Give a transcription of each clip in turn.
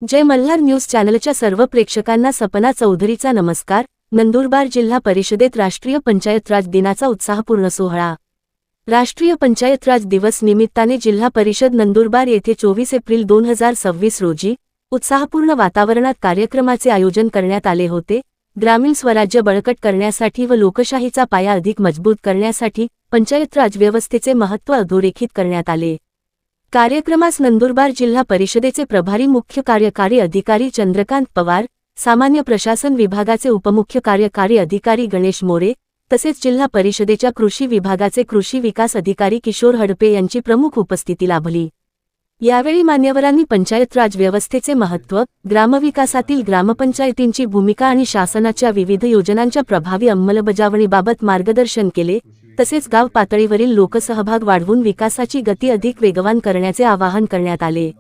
जय Malhar news चॅनलच्या सर्व प्रेक्षकांना सपना चौधरीचा नमस्कार। नंदुरबार जिल्हा परिषदेत राष्ट्रीय पंचायत राज दिनाचा उत्साहपूर्ण सोहळा। राष्ट्रीय पंचायत राज दिवस निमित्ताने जिल्हा परिषद नंदुरबार येथे 24 एप्रिल 2026 रोजी उत्साहपूर्ण वातावरणात कार्यक्रमाचे आयोजन करण्यात आले होते। ग्रामीण स्वराज्य बळकट करण्यासाठी व लोकशाहीचा पाया अधिक मजबूत करण्यासाठी पंचायत राज व्यवस्थेचे महत्त्व अधोरेखित करण्यात आले। कार्यक्रमास नंदुरबार जिल्हा परिषदेचे प्रभारी मुख्य कार्यकारी अधिकारी चंद्रकांत पवार, सामान्य प्रशासन विभागाचे उपमुख्य कार्यकारी अधिकारी गणेश मोरे, तसेच जिल्हा परिषदेच्या कृषी विभागाचे कृषी विकास अधिकारी किशोर हडपे यांची प्रमुख उपस्थिती लाभली। यावेळी मान्यवरांनी पंचायत राज व्यवस्थेचे महत्त्व, ग्रामविकासातील ग्रामपंचायतींची भूमिका आणि शासनाच्या विविध योजनांच्या प्रभावी अंमलबजावणीबाबत मार्गदर्शन केले। तसेच गाव पातळीवरील लोकसहभाग वाढवून विकासाची गती अधिक वेगवान करण्याचे आवाहन करण्यात आले।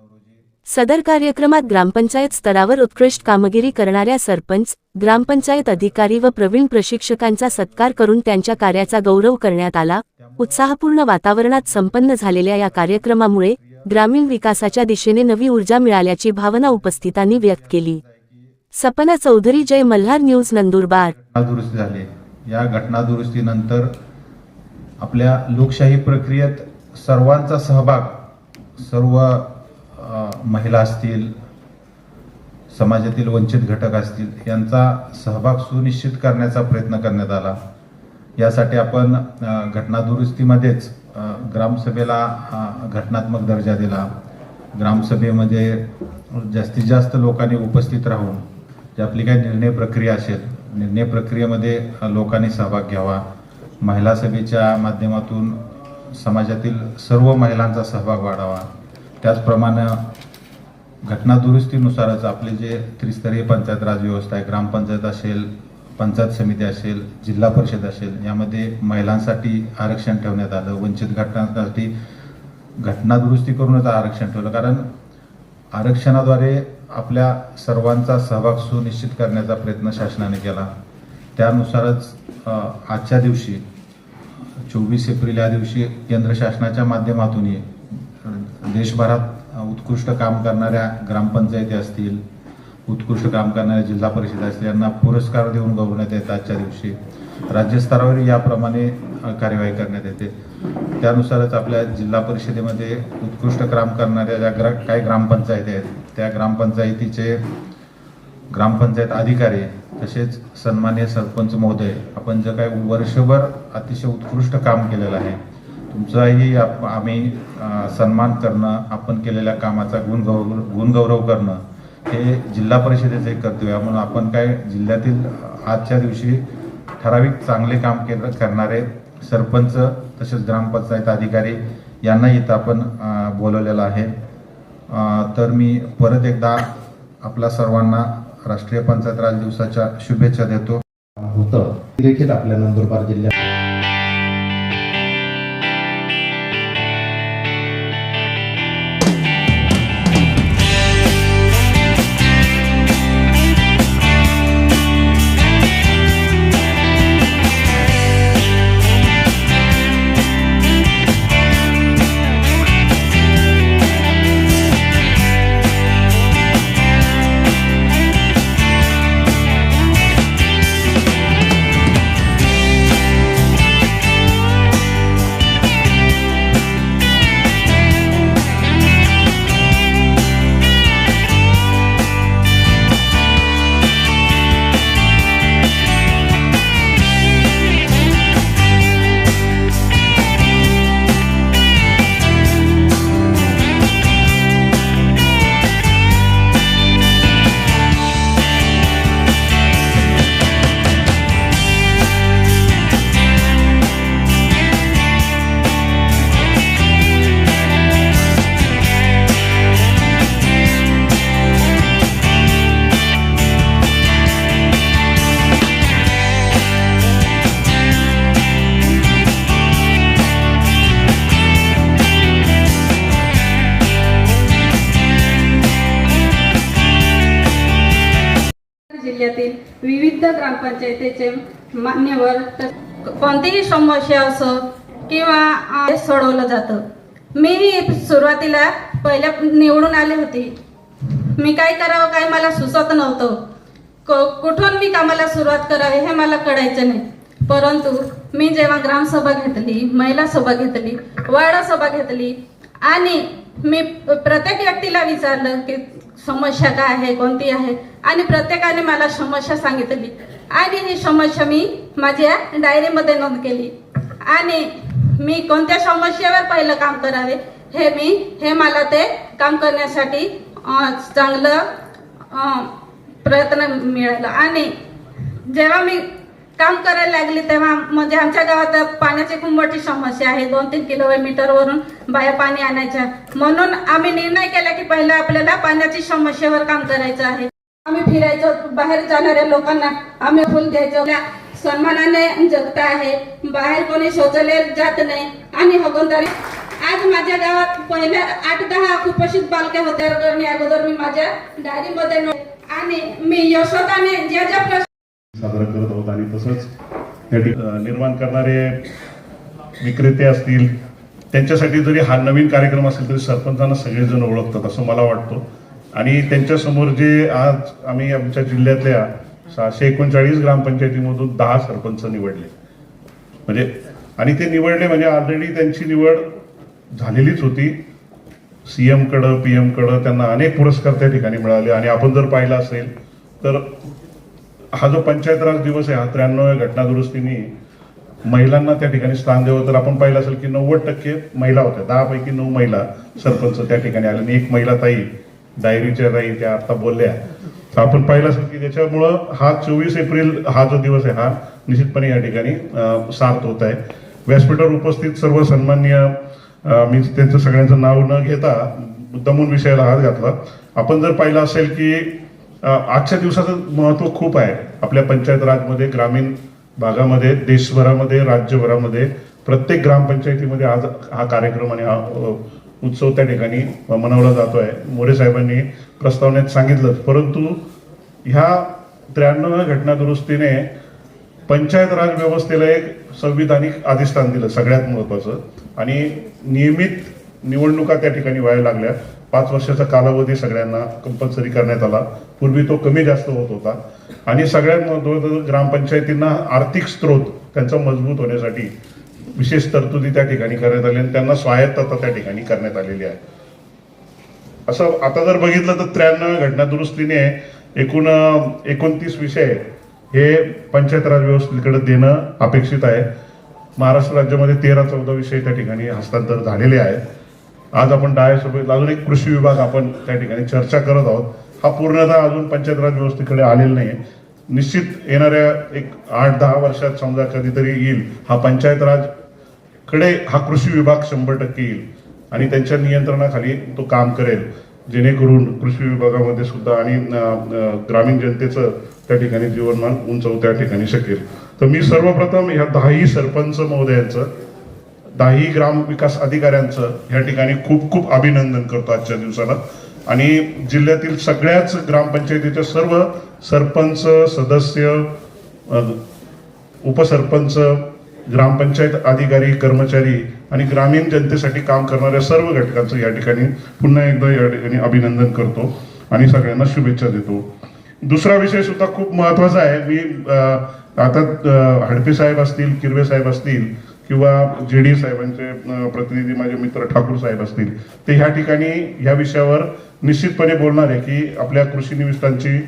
सदर कार्यक्रमात ग्रामपंचायत स्तरावर उत्कृष्ट कामगिरी करणाऱ्या सरपंच, ग्रामपंचायत अधिकारी व प्रवीण प्रशिक्षकांचा सत्कार करून त्यांच्या कार्याचा गौरव करण्यात आला। उत्साहपूर्ण वातावरणात संपन्न झालेल्या या कार्यक्रमामुळे ग्रामीण विकासाच्या दिशेने नवी ऊर्जा मिळाल्याची भावना उपस्थितांनी व्यक्त केली। सपना चौधरी, जय मल्हार न्यूज, नंदुरबार। दुरुस्ती झाली। या घटना दुरुस्तीनंतर आपल्या लोकशाही प्रक्रियेत सर्वांचा सहभाग, सर्व महिला असतील, समाजातील वंचित घटक असतील, यांचा सहभाग सुनिश्चित करण्याचा प्रयत्न करण्यात आला। यासाठी आपण घटना दुरुस्तीमध्येच ग्रामसभेला घटनात्मक दर्जा दिला। ग्रामसभेमध्ये जास्तीत जास्त लोकांनी उपस्थित राहून जी आपली काही निर्णय प्रक्रिया असेल, निर्णय प्रक्रियेमध्ये लोकांनी सहभाग घ्यावा। महिला सभेच्या माध्यमातून समाजातील सर्व महिलांचा सहभाग वाढावा। त्याचप्रमाणे घटना दुरुस्तीनुसारच आपले जे त्रिस्तरीय पंचायत राज व्यवस्था आहे, ग्रामपंचायत असेल, पंचायत समिती असेल, जिल्हा परिषद असेल, यामध्ये महिलांसाठी आरक्षण ठेवण्यात आलं। वंचित घटकांसाठी घटना दुरुस्ती करूनच आरक्षण ठेवलं, कारण आरक्षणाद्वारे आपल्या सर्वांचा सहभाग सुनिश्चित करण्याचा प्रयत्न शासनाने केला। त्यानुसारच आजच्या दिवशी 24 एप्रिल या दिवशी केंद्र शासनाच्या माध्यमातून देशभरात उत्कृष्ट काम करणाऱ्या ग्रामपंचायती असतील, उत्कृष्ट काम करणाऱ्या जिल्हा परिषद असतील, यांना पुरस्कार देऊन गौरवण्यात येतात। आजच्या दिवशी राज्यस्तरावर याप्रमाणे कार्यवाही करण्यात येते। त्यानुसारच आपल्या जिल्हा परिषदेमध्ये उत्कृष्ट काम करणाऱ्या ज्या काही ग्रामपंचायती आहेत, त्या ग्रामपंचायतीचे ग्रामपंचायत अधिकारी तसेच सन्माननीय सरपंच महोदय, आपण जे काही वर्षभर अतिशय उत्कृष्ट काम केलेलं आहे, तुमचाही आम्ही सन्मान करणं, आपण केलेल्या कामाचा गुणगौरव करणं हे जिल्हा परिषदेचे कर्तव्य आहे। म्हणून आपण काय जिल्ह्यातील आजच्या दिवशी ठराविक चांगले काम करणारे सरपंच तसेच ग्रामपंचायत अधिकारी यांना इथं आपण बोलवलेलं आहे। तर मी परत एकदा आपल्या सर्वांना राष्ट्रीय पंचायत राज दिवसाच्या शुभेच्छा देतो। होतं देखील आपल्या नंदुरबार जिल्ह्यात जिल्ह्यातील विविध ग्रामपंचायतीचे मान्यवर कोणतीही समस्या असो किंवा सोडवलं जातं। मी सुरुवातीला पहिल्या निवडून आले होते. मी काय करावं काय मला सुचत नव्हतं. कुठून मी कामाला सुरुवात करावी हे मला कळायचं नाही. परंतु मी जेव्हा ग्रामसभा घेतली, महिला सभा घेतली, वाडा सभा घेतली आणि मी प्रत्येक व्यक्तीला विचारलं की समस्या काय आहे, कोणती आहे, आणि प्रत्येकाने मला समस्या सांगितली आणि ही समस्या मी माझ्या डायरीमध्ये नोंद केली आणि मी कोणत्या समस्येवर पहिलं काम करावे हे मला ते काम करण्यासाठी चांगलं प्रयत्न मिळाला. आणि जेव्हा मी काम करायला लागले तेव्हा म्हणजे आमच्या गावात पाण्याची खूप मोठी समस्या आहे. 2-3 किलोमीटरवरून बाया पाणी आणायच्या. म्हणून आम्ही निर्णय केला की पहिलं आपल्याला पाण्याची समस्येवर काम करायचं आहे. आम्ही फिरायचो, बाहेर जाणाऱ्या लोकांना आम्ही फुल द्यायचो. सन्मानाने जगता आहे, बाहेर कोणी शौचालय जात नाही आणि हगवतारी. आज माझ्या गावात पहिल्या 8-10 कुपोषित बालके होत्या अगोदर मी माझ्या डायरीमध्ये आणि मी यशोदाने ज्या प्रश्न साजरा करत आहोत. आणि तसंच निर्माण करणारे विक्रेते असतील त्यांच्यासाठी जरी हा नवीन कार्यक्रम असेल तरी सरपंचांना सगळेजण ओळखतात असं मला वाटतं. आणि त्यांच्यासमोर जे आज आम्ही आमच्या जिल्ह्यातल्या 639 ग्रामपंचायतीमधून 10 सरपंच निवडले म्हणजे, आणि ते निवडले म्हणजे ऑलरेडी त्यांची निवड झालेलीच होती. CM कडं PM कडं त्यांना अनेक पुरस्कार त्या ठिकाणी मिळाले. आणि आपण जर पाहिला असेल तर हा जो पंचायत राज दिवस आहे, हा 93व्या घटना दुरुस्तीने महिलांना त्या ठिकाणी स्थान द्यावं. तर आपण पाहिलं असेल की 90% महिला होत्या, 10 पैकी 9 महिला सरपंच त्या ठिकाणी आल्या आणि 1 महिला ताई डायरीच्या ताई त्या आता बोलल्या. तर आपण पाहिलं असेल की त्याच्यामुळं हा 24 एप्रिल हा जो दिवस आहे हा निश्चितपणे या ठिकाणी सार्थ होत आहे. व्यासपीठावर उपस्थित सर्व सन्माननीय, मी त्यांचं सगळ्यांचं नाव न घेता मुद्दामून विषयाला हात घातला. आपण जर पाहिलं असेल की आजच्या दिवसाचं महत्त्व खूप आहे आपल्या पंचायत राजमध्ये, ग्रामीण भागामध्ये, देशभरामध्ये, राज्यभरामध्ये प्रत्येक ग्रामपंचायतीमध्ये आज हा कार्यक्रम आणि हा उत्सव त्या ठिकाणी मनवला जातोय. मोरे साहेबांनी प्रस्तावनेत सांगितलं. परंतु ह्या 93व्या घटना दुरुस्तीने पंचायत राज व्यवस्थेला एक संविधानिक अधिष्ठान दिलं सगळ्यात महत्वाचं. आणि नियमित निवडणुका त्या ठिकाणी व्हायला लागल्या. 5 वर्षाचा कालावधी सगळ्यांना कंपल्सरी करण्यात आला. पूर्वी तो कमी जास्त होत होता. आणि सगळ्यात महत्त्वाचं ग्रामपंचायतींना आर्थिक स्रोत त्यांचा मजबूत होण्यासाठी विशेष तरतुदी त्या ठिकाणी करण्यात आली आणि त्यांना स्वायत्तता त्या ठिकाणी करण्यात आलेली आहे. असं आता जर बघितलं तर 93 घटना दुरुस्तीने एकूण 29 विषय हे पंचायत राज व्यवस्थेकडे देणं अपेक्षित आहे. महाराष्ट्र राज्यामध्ये 13-14 विषय त्या ठिकाणी हस्तांतर झालेले आहेत. आज आपण डायसभेत अजून एक कृषी विभाग आपण त्या ठिकाणी चर्चा करत आहोत. हा पूर्णतः अजून पंचायत राज व्यवस्थेकडे आलेला नाही. निश्चित येणाऱ्या एक 8-10 वर्षात समजा कधीतरी येईल हा पंचायत राज कडे हा कृषी विभाग 100% येईल आणि त्यांच्या नियंत्रणाखाली तो काम करेल, जेणेकरून कृषी विभागामध्ये सुद्धा आणि ग्रामीण जनतेचं त्या ठिकाणी जीवनमान उंचावू त्या ठिकाणी शकेल. तर मी सर्वप्रथम ह्या 10ही सरपंच महोदयांचं, 10ही ग्राम विकास अधिकाऱ्यांचं या ठिकाणी खूप खूप अभिनंदन करतो आजच्या दिवसाला. आणि जिल्ह्यातील सगळ्याच ग्रामपंचायतीच्या सर्व सरपंच, सदस्य, उपसरपंच, ग्रामपंचायत अधिकारी, कर्मचारी आणि ग्रामीण जनतेसाठी काम करणाऱ्या सर्व घटकांचं या ठिकाणी पुन्हा एकदा या ठिकाणी अभिनंदन करतो आणि सगळ्यांना शुभेच्छा देतो. दुसरा विषय सुद्धा खूप महत्वाचा आहे. मी आता हडपे साहेब असतील, किरवे साहेब असतील किंवा JD साहेबांचे प्रतिनिधी माझे मित्र ठाकूर साहेब असतील, ते ह्या ठिकाणी ह्या विषयावर निश्चितपणे बोलणार आहे की आपल्या कृषी निविष्ठांची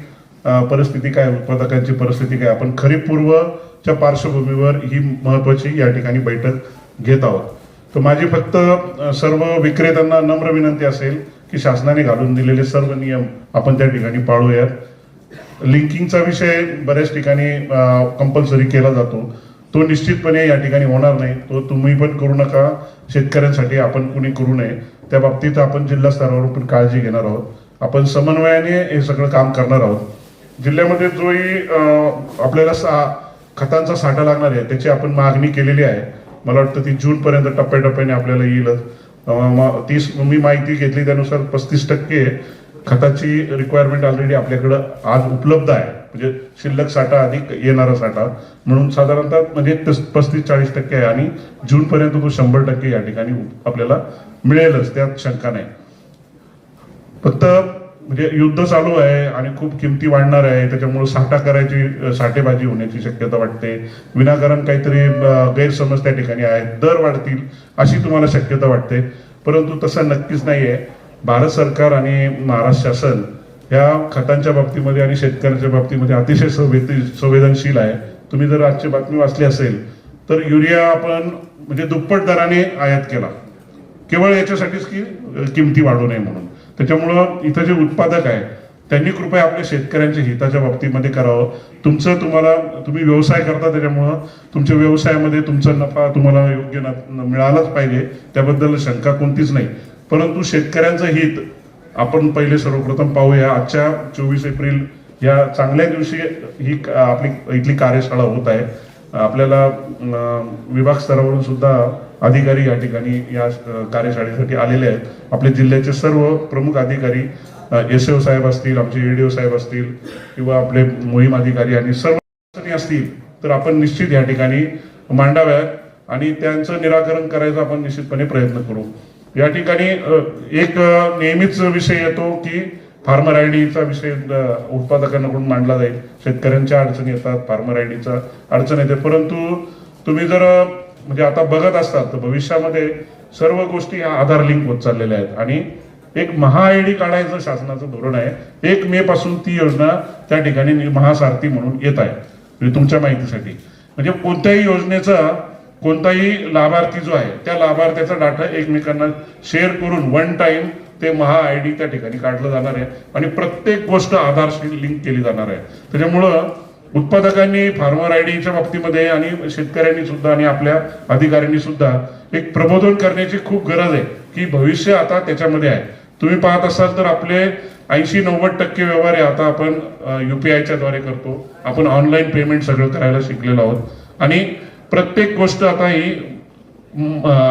परिस्थिती काय, उत्पादकांची परिस्थिती काय. आपण खरीप पूर्वच्या पार्श्वभूमीवर ही महत्वाची या ठिकाणी बैठक घेत आहोत. तर माझी फक्त सर्व विक्रेत्यांना नम्र विनंती असेल की शासनाने घालून दिलेले सर्व नियम आपण त्या ठिकाणी पाळूयात. लिंकिंगचा विषय बऱ्याच ठिकाणी कंपल्सरी केला जातो, तो निश्चितपणे या ठिकाणी होणार नाही. तो तुम्ही पण करू नका, शेतकऱ्यांसाठी आपण कुणी करू नये. त्या बाबतीत आपण जिल्हा स्तरावर पण काळजी घेणार आहोत. आपण समन्वयाने हे सगळं काम करणार आहोत. जिल्ह्यामध्ये जोही आपल्याला खतांचा साठा लागणार आहे त्याची आपण मागणी केलेली आहे. मला वाटतं ती जूनपर्यंत टप्प्याटप्प्याने आपल्याला येईलच. मी माहिती घेतली त्यानुसार 35% खताची रिक्वायरमेंट ऑलरेडी आपल्याकडं आज उपलब्ध आहे. म्हणजे शिल्लक साठा अधिक येणारा साठा म्हणून साधारणतः म्हणजे 35-40% आहे आणि जूनपर्यंत तो 100% या ठिकाणी आपल्याला मिळेलच, त्यात शंका नाही. फक्त म्हणजे युद्ध चालू आहे आणि खूप किमती वाढणार आहे, त्याच्यामुळे साठा करायची साठेबाजी होण्याची शक्यता वाटते. विनाकारण काहीतरी गैरसमज त्या ठिकाणी आहेत, दर वाढतील अशी तुम्हाला शक्यता वाटते, परंतु तसं नक्कीच नाही आहे. भारत सरकार आणि महाराष्ट्र शासन या खतांच्या बाबतीमध्ये आणि शेतकऱ्यांच्या बाबतीमध्ये अतिशय संवेदनशील आहे. तुम्ही जर आजची बातमी वाचली असेल तर युरिया आपण म्हणजे दुप्पट दराने आयात केला, केवळ याच्यासाठीच की किमती वाढू नये म्हणून. त्याच्यामुळं इथं जे उत्पादक आहे त्यांनी कृपया आपल्या शेतकऱ्यांच्या हिताच्या बाबतीमध्ये करावं. तुम्ही व्यवसाय करता, त्याच्यामुळं तुमच्या व्यवसायामध्ये तुमचा नफा तुम्हाला योग्य मिळालाच पाहिजे, त्याबद्दल शंका कोणतीच नाही. परंतु शेतकऱ्यांचं हित आपण पहिले सर्वप्रथम पाहूया. आजच्या 24 एप्रिल या चांगल्या दिवशी ही आपली इथली कार्यशाळा होत आहे. आपल्याला विभाग स्तरावरून सुद्धा अधिकारी या ठिकाणी या कार्यशाळेसाठी आलेले आहेत. आपल्या जिल्ह्याचे सर्व प्रमुख अधिकारी, SO साहेब असतील, आमचे ADO साहेब असतील किंवा आपले मोहीम अधिकारी आणि सर्व अडचणी असतील तर आपण निश्चित या ठिकाणी मांडाव्यात आणि त्यांचं निराकरण करायचा आपण निश्चितपणे प्रयत्न करू. या ठिकाणी एक नेहमीच विषय येतो की फार्मर आयडीचा विषय उत्पादकांकडून मांडला जाईल. शेतकऱ्यांच्या अडचणी येतात, फार्मर आयडीचा अडचण येते, परंतु तुम्ही जर म्हणजे आता बघत असतात तर भविष्यामध्ये सर्व गोष्टी ह्या आधार लिंक होत चाललेल्या आहेत आणि एक महा आयडी काढायचं शासनाचं धोरण आहे. 1 मे पासून ती योजना त्या ठिकाणी महासारथी म्हणून येत आहे. म्हणजे तुमच्या माहितीसाठी म्हणजे कोणत्याही योजनेचा कोणताही लाभार्थी जो आहे त्या लाभार्थ्याचा डाटा एकमेकांना शेअर करून वन टाइम ते महा आयडी त्या ठिकाणी काढलं जाणार आहे आणि प्रत्येक गोष्ट आधारशी लिंक केली जाणार आहे. त्याच्यामुळं उत्पादकांनी फार्मर आयडीच्या बाबतीमध्ये आणि शेतकऱ्यांनी सुद्धा आणि आपल्या अधिकाऱ्यांनी सुद्धा एक प्रबोधन करण्याची खूप गरज आहे की भविष्य आता त्याच्यामध्ये आहे. तुम्ही पाहत असाल तर आपले 80-90% व्यवहार आहे आता आपण UPIच्या द्वारे करतो. आपण ऑनलाईन पेमेंट सगळं करायला शिकलेलो आहोत आणि प्रत्येक गोष्ट आता ही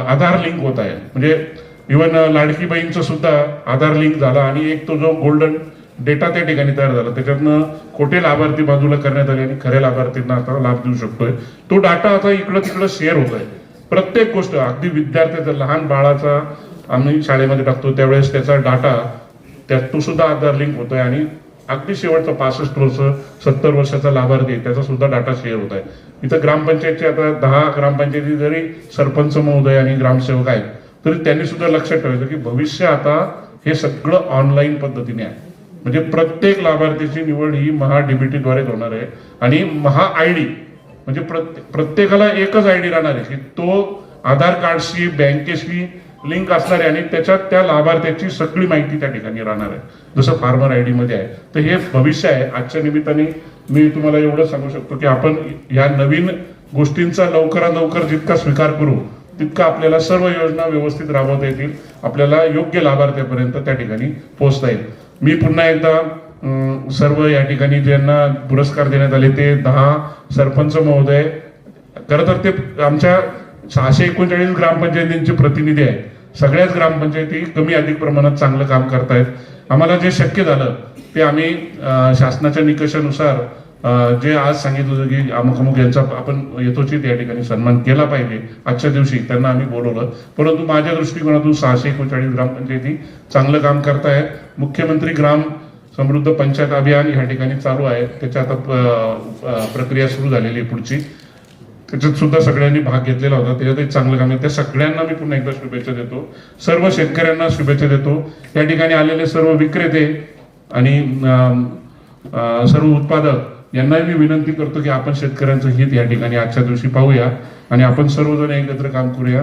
आधार लिंक होत आहे. म्हणजे इव्हन लाडकी बहीणचं सुद्धा आधार लिंक झाला आणि एक तो जो गोल्डन डेटा त्या ठिकाणी तयार झाला, त्याच्यातनं खोटे लाभार्थी बाजूला करण्यात आले आणि खऱ्या लाभार्थींना आता लाभ देऊ शकतोय. तो डाटा आता इकडं तिकडं शेअर होत आहे. प्रत्येक गोष्ट अगदी विद्यार्थ्याचा, लहान बाळाचा आम्ही शाळेमध्ये टाकतो त्यावेळेस त्याचा डाटा त्यात तो सुद्धा आधार लिंक होतोय आणि अगदी शेवटचा 65 वर्ष 70 वर्षाचा लाभार्थी त्याचा सुद्धा डाटा शेअर होत आहे. इथं ग्रामपंचायतचे आता 10 ग्रामपंचायती जरी सरपंच महोदय आणि ग्रामसेवक आहेत तरी त्यांनी सुद्धा लक्षात ठेवायचं की भविष्य आता हे सगळं ऑनलाईन पद्धतीने आहे. म्हणजे प्रत्येक लाभार्थीची निवड ही महा DBT द्वारे होणार आहे आणि महा आयडी म्हणजे प्रत्येकाला एकच आयडी राहणार आहे की तो आधार कार्डशी बँकेशी लिंक असणार आहे आणि त्याच्यात त्या लाभार्थ्याची सगळी माहिती त्या ठिकाणी राहणार आहे, जसं फार्मर आयडी मध्ये आहे. तर हे भविष्य आहे. आजच्या निमित्ताने मी तुम्हाला एवढं सांगू शकतो की आपण या नवीन गोष्टींचा लवकरात लवकर जितका स्वीकार करू तितका आपल्याला सर्व योजना व्यवस्थित राबवता येतील, आपल्याला योग्य लाभार्थ्यापर्यंत त्या ठिकाणी पोहोचता येईल. मी पुन्हा एकदा सर्व या ठिकाणी ज्यांना पुरस्कार देण्यात आले ते 10 सरपंच महोदय, खरं तर ते आमच्या 639 ग्रामपंचायतींचे प्रतिनिधी आहेत. सगळ्याच ग्रामपंचायती कमी अधिक प्रमाणात चांगलं काम करतायत. आम्हाला जे शक्य झालं ते आम्ही शासनाच्या निकषानुसार जे आज सांगितलं होतं की अमुक अमुक यांचा आपण यथोचित या ठिकाणी सन्मान केला पाहिजे, आजच्या दिवशी त्यांना आम्ही बोलवलं. परंतु माझ्या दृष्टिकोनातून 639 ग्रामपंचायती चांगलं काम करतायत. मुख्यमंत्री ग्राम समृद्ध पंचायत अभियान या ठिकाणी चालू आहे, त्याच्या आता प्रक्रिया सुरू झालेली आहे पुढची. त्याच्यात सुद्धा सगळ्यांनी भाग घेतलेला होता, त्याच्यातही चांगलं काम आहे. त्या सगळ्यांना मी पुन्हा एकदा शुभेच्छा देतो. सर्व शेतकऱ्यांना शुभेच्छा देतो. या ठिकाणी आलेले सर्व विक्रेते आणि सर्व उत्पादक यांना मी विनंती करतो की आपण शेतकऱ्यांचं हित या ठिकाणी आजच्या दिवशी पाहूया आणि आपण सर्वजण एकत्र काम करूया.